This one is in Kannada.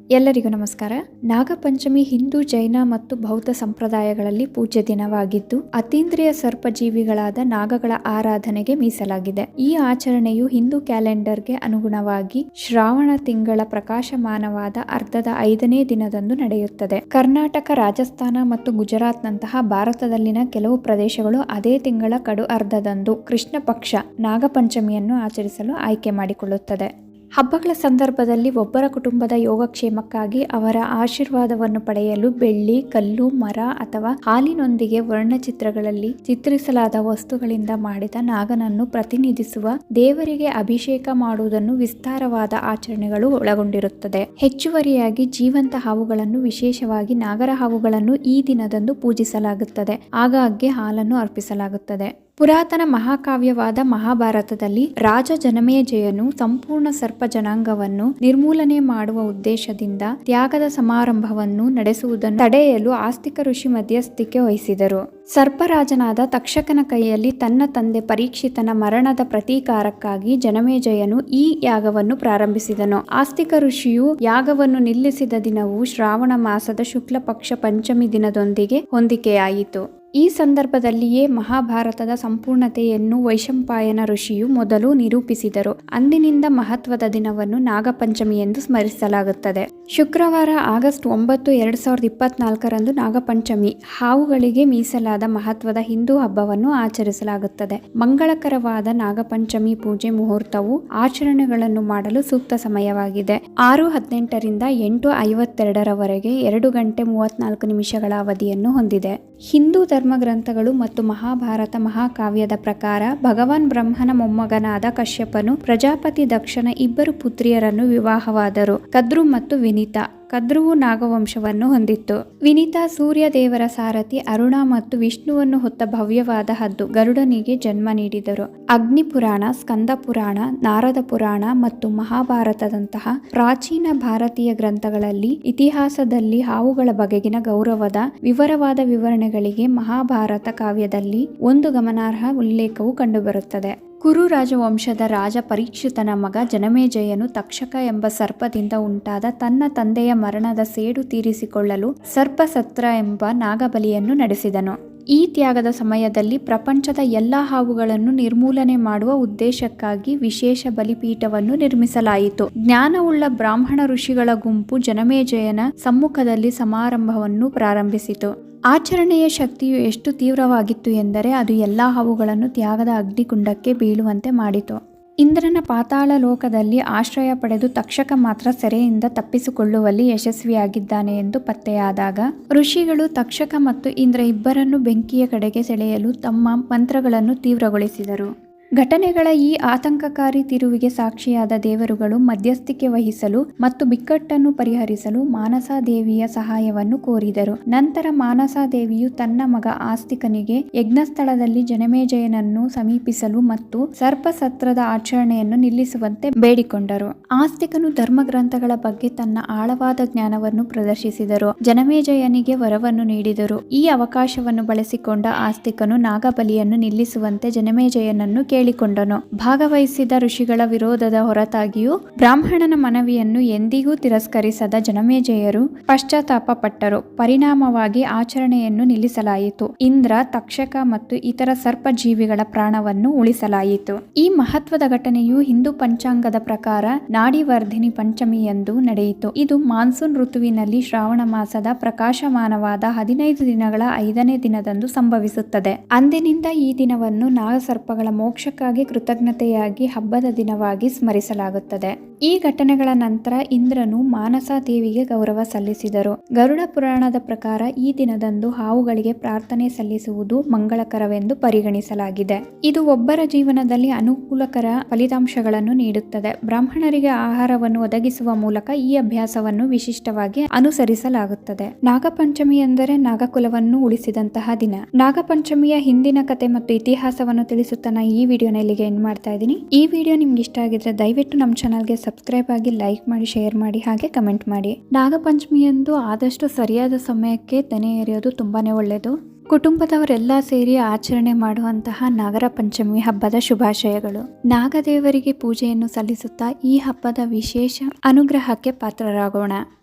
ಎಲ್ಲರಿಗೂ ನಮಸ್ಕಾರ. ನಾಗಪಂಚಮಿ ಹಿಂದೂ, ಜೈನ ಮತ್ತು ಬೌದ್ಧ ಸಂಪ್ರದಾಯಗಳಲ್ಲಿ ಪೂಜ್ಯ ದಿನವಾಗಿದ್ದು, ಅತೀಂದ್ರಿಯ ಸರ್ಪಜೀವಿಗಳಾದ ನಾಗಗಳ ಆರಾಧನೆಗೆ ಮೀಸಲಾಗಿದೆ. ಈ ಆಚರಣೆಯು ಹಿಂದೂ ಕ್ಯಾಲೆಂಡರ್ಗೆ ಅನುಗುಣವಾಗಿ ಶ್ರಾವಣ ತಿಂಗಳ ಪ್ರಕಾಶಮಾನವಾದ ಅರ್ಧದ 5ನೇ ದಿನದಂದು ನಡೆಯುತ್ತದೆ. ಕರ್ನಾಟಕ, ರಾಜಸ್ಥಾನ ಮತ್ತು ಗುಜರಾತ್ನಂತಹ ಭಾರತದಲ್ಲಿನ ಕೆಲವು ಪ್ರದೇಶಗಳು ಅದೇ ತಿಂಗಳ ಕಡು ಅರ್ಧದಂದು ಕೃಷ್ಣ ಪಕ್ಷ ನಾಗಪಂಚಮಿಯನ್ನು ಆಚರಿಸಲು ಆಯ್ಕೆ ಮಾಡಿಕೊಳ್ಳುತ್ತದೆ. ಹಬ್ಬಗಳ ಸಂದರ್ಭದಲ್ಲಿ ಒಬ್ಬರ ಕುಟುಂಬದ ಯೋಗಕ್ಷೇಮಕ್ಕಾಗಿ ಅವರ ಆಶೀರ್ವಾದವನ್ನು ಪಡೆಯಲು ಬೆಳ್ಳಿ, ಕಲ್ಲು, ಮರ ಅಥವಾ ಹಾಲಿನೊಂದಿಗೆ ವರ್ಣಚಿತ್ರಗಳಲ್ಲಿ ಚಿತ್ರಿಸಲಾದ ವಸ್ತುಗಳಿಂದ ಮಾಡಿದ ನಾಗನನ್ನು ಪ್ರತಿನಿಧಿಸುವ ದೇವರಿಗೆ ಅಭಿಷೇಕ ಮಾಡುವುದನ್ನು ವಿಸ್ತಾರವಾದ ಆಚರಣೆಗಳು ಒಳಗೊಂಡಿರುತ್ತದೆ. ಹೆಚ್ಚುವರಿಯಾಗಿ ಜೀವಂತ ಹಾವುಗಳನ್ನು, ವಿಶೇಷವಾಗಿ ನಾಗರ ಹಾವುಗಳನ್ನು ಈ ದಿನದಂದು ಪೂಜಿಸಲಾಗುತ್ತದೆ. ಆಗಾಗ್ಗೆ ಹಾಲನ್ನು ಅರ್ಪಿಸಲಾಗುತ್ತದೆ. ಪುರಾತನ ಮಹಾಕಾವ್ಯವಾದ ಮಹಾಭಾರತದಲ್ಲಿ ರಾಜ ಜನಮೇಜಯನು ಸಂಪೂರ್ಣ ಸರ್ಪ ಜನಾಂಗವನ್ನು ನಿರ್ಮೂಲನೆ ಮಾಡುವ ಉದ್ದೇಶದಿಂದ ತ್ಯಾಗದ ಸಮಾರಂಭವನ್ನು ನಡೆಸುವುದನ್ನು ತಡೆಯಲು ಆಸ್ತಿಕ ಋಷಿ ಮಧ್ಯಸ್ಥಿಕೆ ವಹಿಸಿದರು. ಸರ್ಪರಾಜನಾದ ತಕ್ಷಕನ ಕೈಯಲ್ಲಿ ತನ್ನ ತಂದೆ ಪರೀಕ್ಷಿತನ ಮರಣದ ಪ್ರತೀಕಾರಕ್ಕಾಗಿ ಜನಮೇಜಯನು ಈ ಯಾಗವನ್ನು ಪ್ರಾರಂಭಿಸಿದನು. ಆಸ್ತಿಕ ಋಷಿಯು ಯಾಗವನ್ನು ನಿಲ್ಲಿಸಿದ ದಿನವು ಶ್ರಾವಣ ಮಾಸದ ಶುಕ್ಲ ಪಕ್ಷ ಪಂಚಮಿ ದಿನದೊಂದಿಗೆ ಹೊಂದಿಕೆಯಾಯಿತು. ಈ ಸಂದರ್ಭದಲ್ಲಿಯೇ ಮಹಾಭಾರತದ ಸಂಪೂರ್ಣತೆಯನ್ನು ವೈಶಂಪಾಯನ ಋಷಿಯು ಮೊದಲು ನಿರೂಪಿಸಿದರು. ಅಂದಿನಿಂದ ಮಹತ್ವದ ದಿನವನ್ನು ನಾಗಪಂಚಮಿ ಎಂದು ಸ್ಮರಿಸಲಾಗುತ್ತದೆ. ಶುಕ್ರವಾರ ಆಗಸ್ಟ್ 9, 2024ರಂದು ನಾಗಪಂಚಮಿ ಹಾವುಗಳಿಗೆ ಮೀಸಲಾದ ಮಹತ್ವದ ಹಿಂದೂ ಹಬ್ಬವನ್ನು ಆಚರಿಸಲಾಗುತ್ತದೆ. ಮಂಗಳಕರವಾದ ನಾಗಪಂಚಮಿ ಪೂಜೆ ಮುಹೂರ್ತವು ಆಚರಣೆಗಳನ್ನು ಮಾಡಲು ಸೂಕ್ತ ಸಮಯವಾಗಿದೆ. 6:18ರಿಂದ 8:52ರವರೆಗೆ 2 ಗಂಟೆ 34 ನಿಮಿಷಗಳ ಅವಧಿಯನ್ನು ಹೊಂದಿದೆ. ಹಿಂದೂ ಧರ್ಮಗ್ರಂಥಗಳು ಮತ್ತು ಮಹಾಭಾರತ ಮಹಾಕಾವ್ಯದ ಪ್ರಕಾರ ಭಗವಾನ್ ಬ್ರಹ್ಮನ ಮೊಮ್ಮಗನಾದ ಕಶ್ಯಪನು ಪ್ರಜಾಪತಿ ದಕ್ಷನ 2 ಪುತ್ರಿಯರನ್ನು ವಿವಾಹವಾದರು, ಕದ್ರು ಮತ್ತು ವಿನಿತಾ. ಕದ್ರುವು ನಾಗವಂಶವನ್ನು ಹೊಂದಿತ್ತು. ವಿನಿತಾ ಸೂರ್ಯ ದೇವರ ಸಾರಥಿ ಅರುಣ ಮತ್ತು ವಿಷ್ಣುವನ್ನು ಹೊತ್ತ ಭವ್ಯವಾದ ಹದ್ದು ಗರುಡನಿಗೆ ಜನ್ಮ ನೀಡಿದರು. ಅಗ್ನಿ ಪುರಾಣ, ಸ್ಕಂದ ಪುರಾಣ, ನಾರದ ಪುರಾಣ ಮತ್ತು ಮಹಾಭಾರತದಂತಹ ಪ್ರಾಚೀನ ಭಾರತೀಯ ಗ್ರಂಥಗಳಲ್ಲಿ ಇತಿಹಾಸದಲ್ಲಿ ಹಾವುಗಳ ಬಗೆಗಿನ ಗೌರವದ ವಿವರವಾದ ವಿವರಣೆಗಳಿಗೆ ಮಹಾಭಾರತ ಕಾವ್ಯದಲ್ಲಿ ಒಂದು ಗಮನಾರ್ಹ ಉಲ್ಲೇಖವು ಕಂಡುಬರುತ್ತದೆ. ಕುರು ರಾಜವಂಶದ ರಾಜ ಪರೀಕ್ಷಿತನ ಮಗ ಜನಮೇಜಯನು ತಕ್ಷಕ ಎಂಬ ಸರ್ಪದಿಂದ ಉಂಟಾದ ತನ್ನ ತಂದೆಯ ಮರಣದ ಸೇಡು ತೀರಿಸಿಕೊಳ್ಳಲು ಸರ್ಪಸತ್ರ ಎಂಬ ನಾಗಬಲಿಯನ್ನು ನಡೆಸಿದನು. ಈ ತ್ಯಾಗದ ಸಮಯದಲ್ಲಿ ಪ್ರಪಂಚದ ಎಲ್ಲಾ ಹಾವುಗಳನ್ನು ನಿರ್ಮೂಲನೆ ಮಾಡುವ ಉದ್ದೇಶಕ್ಕಾಗಿ ವಿಶೇಷ ಬಲಿಪೀಠವನ್ನು ನಿರ್ಮಿಸಲಾಯಿತು. ಜ್ಞಾನವುಳ್ಳ ಬ್ರಾಹ್ಮಣ ಋಷಿಗಳ ಗುಂಪು ಜನಮೇಜಯನ ಸಮ್ಮುಖದಲ್ಲಿ ಸಮಾರಂಭವನ್ನು ಪ್ರಾರಂಭಿಸಿತು. ಆಚರಣೆಯ ಶಕ್ತಿಯು ಎಷ್ಟು ತೀವ್ರವಾಗಿತ್ತು ಎಂದರೆ ಅದು ಎಲ್ಲಾ ಹಾವುಗಳನ್ನು ತ್ಯಾಗದ ಅಗ್ನಿಕುಂಡಕ್ಕೆ ಬೀಳುವಂತೆ ಮಾಡಿತು. ಇಂದ್ರನ ಪಾತಾಳ ಲೋಕದಲ್ಲಿ ಆಶ್ರಯ ಪಡೆದು ತಕ್ಷಕ ಮಾತ್ರ ಸೆರೆಯಿಂದ ತಪ್ಪಿಸಿಕೊಳ್ಳುವಲ್ಲಿ ಯಶಸ್ವಿಯಾಗಿದ್ದಾನೆ ಎಂದು ಪತ್ತೆಯಾದಾಗ ಋಷಿಗಳು ತಕ್ಷಕ ಮತ್ತು ಇಂದ್ರ ಇಬ್ಬರನ್ನು ಬೆಂಕಿಯ ಕಡೆಗೆ ಸೆಳೆಯಲು ತಮ್ಮ ಮಂತ್ರಗಳನ್ನು ತೀವ್ರಗೊಳಿಸಿದರು. ಘಟನೆಗಳ ಈ ಆತಂಕಕಾರಿ ತಿರುವಿಗೆ ಸಾಕ್ಷಿಯಾದ ದೇವರುಗಳು ಮಧ್ಯಸ್ಥಿಕೆ ವಹಿಸಲು ಮತ್ತು ಬಿಕ್ಕಟ್ಟನ್ನು ಪರಿಹರಿಸಲು ಮಾನಸಾದೇವಿಯ ಸಹಾಯವನ್ನು ಕೋರಿದರು. ನಂತರ ಮಾನಸಾದೇವಿಯು ತನ್ನ ಮಗ ಆಸ್ತಿಕನಿಗೆ ಯಜ್ಞಸ್ಥಳದಲ್ಲಿ ಜನಮೇಜಯನನ್ನು ಸಮೀಪಿಸಲು ಮತ್ತು ಸರ್ಪಸತ್ರದ ಆಚರಣೆಯನ್ನು ನಿಲ್ಲಿಸುವಂತೆ ಬೇಡಿಕೊಂಡರು. ಆಸ್ತಿಕನು ಧರ್ಮಗ್ರಂಥಗಳ ಬಗ್ಗೆ ತನ್ನ ಆಳವಾದ ಜ್ಞಾನವನ್ನು ಪ್ರದರ್ಶಿಸಿದರು. ಜನಮೇಜಯನಿಗೆ ವರವನ್ನು ನೀಡಿದರು. ಈ ಅವಕಾಶವನ್ನು ಬಳಸಿಕೊಂಡ ಆಸ್ತಿಕನು ನಾಗಬಲಿಯನ್ನು ನಿಲ್ಲಿಸುವಂತೆ ಜನಮೇಜಯನನ್ನು ಕೇಳಿಕೊಂಡನು. ಭಾಗವಹಿಸಿದ ಋಷಿಗಳ ವಿರೋಧದ ಹೊರತಾಗಿಯೂ ಬ್ರಾಹ್ಮಣನ ಮನವಿಯನ್ನು ಎಂದಿಗೂ ತಿರಸ್ಕರಿಸದ ಜನಮೇಜಯರು ಪಶ್ಚಾತ್ತಾಪ ಪಟ್ಟರು. ಪರಿಣಾಮವಾಗಿ ಆಚರಣೆಯನ್ನು ನಿಲ್ಲಿಸಲಾಯಿತು. ಇಂದ್ರ, ತಕ್ಷಕ ಮತ್ತು ಇತರ ಸರ್ಪಜೀವಿಗಳ ಪ್ರಾಣವನ್ನು ಉಳಿಸಲಾಯಿತು. ಈ ಮಹತ್ವದ ಘಟನೆಯು ಹಿಂದೂ ಪಂಚಾಂಗದ ಪ್ರಕಾರ ನಾಡಿವರ್ಧಿನಿ ಪಂಚಮಿಯಂದು ನಡೆಯಿತು. ಇದು ಮಾನ್ಸೂನ್ ಋತುವಿನಲ್ಲಿ ಶ್ರಾವಣ ಮಾಸದ ಪ್ರಕಾಶಮಾನವಾದ 15 ದಿನಗಳ 5ನೇ ದಿನದಂದು ಸಂಭವಿಸುತ್ತದೆ. ಅಂದಿನಿಂದ ಈ ದಿನವನ್ನು ನಾಗಸರ್ಪಗಳ ಮೋಕ್ಷಕ್ಕಾಗಿ ಕೃತಜ್ಞತೆಯಾಗಿ ಹಬ್ಬದ ದಿನವಾಗಿ ಸ್ಮರಿಸಲಾಗುತ್ತದೆ. ಈ ಘಟನೆಗಳ ನಂತರ ಇಂದ್ರನು ಮಾನಸಾದೇವಿಗೆ ಗೌರವ ಸಲ್ಲಿಸಿದರು. ಗರುಡ ಪುರಾಣದ ಪ್ರಕಾರ ಈ ದಿನದಂದು ಹಾವುಗಳಿಗೆ ಪ್ರಾರ್ಥನೆ ಸಲ್ಲಿಸುವುದು ಮಂಗಳಕರವೆಂದು ಪರಿಗಣಿಸಲಾಗಿದೆ. ಇದು ಒಬ್ಬರ ಜೀವನದಲ್ಲಿ ಅನುಕೂಲಕರ ಫಲಿತಾಂಶಗಳನ್ನು ನೀಡುತ್ತದೆ. ಬ್ರಾಹ್ಮಣರಿಗೆ ಆಹಾರವನ್ನು ಒದಗಿಸುವ ಮೂಲಕ ಈ ಅಭ್ಯಾಸವನ್ನು ವಿಶಿಷ್ಟವಾಗಿ ಅನುಸರಿಸಲಾಗುತ್ತದೆ. ನಾಗಪಂಚಮಿ ಎಂದರೆ ನಾಗಕುಲವನ್ನು ಉಳಿಸಿದಂತಹ ದಿನ. ನಾಗಪಂಚಮಿಯ ಹಿಂದಿನ ಕತೆ ಮತ್ತು ಇತಿಹಾಸವನ್ನು ತಿಳಿಸುತ್ತಾ ಈ ವಿಡಿಯೋನ ಇಲ್ಲಿಗೆ ಎಂಡ್ ಮಾಡ್ತಾ ಇದ್ದೀನಿ. ಈ ವಿಡಿಯೋ ನಿಮ್ಗೆ ಇಷ್ಟ ಆಗಿದ್ರೆ ದಯವಿಟ್ಟು ನಮ್ಮ ಚಾನಲ್ಗೆ ಸಬ್ಸ್ಕ್ರೈಬ್ ಆಗಿ, ಲೈಕ್ ಮಾಡಿ, ಶೇರ್ ಮಾಡಿ, ಹಾಗೆ ಕಮೆಂಟ್ ಮಾಡಿ. ನಾಗಪಂಚಮಿಯಂದು ಆದಷ್ಟು ಸರಿಯಾದ ಸಮಯಕ್ಕೆ ತೆನೆ ಎರೆಯೋದು ತುಂಬಾನೇ ಒಳ್ಳೆಯದು. ಕುಟುಂಬದವರೆಲ್ಲ ಸೇರಿ ಆಚರಣೆ ಮಾಡುವಂತಹ ನಾಗರ ಪಂಚಮಿ ಹಬ್ಬದ ಶುಭಾಶಯಗಳು. ನಾಗದೇವರಿಗೆ ಪೂಜೆಯನ್ನು ಸಲ್ಲಿಸುತ್ತಾ ಈ ಹಬ್ಬದ ವಿಶೇಷ ಅನುಗ್ರಹಕ್ಕೆ ಪಾತ್ರರಾಗೋಣ.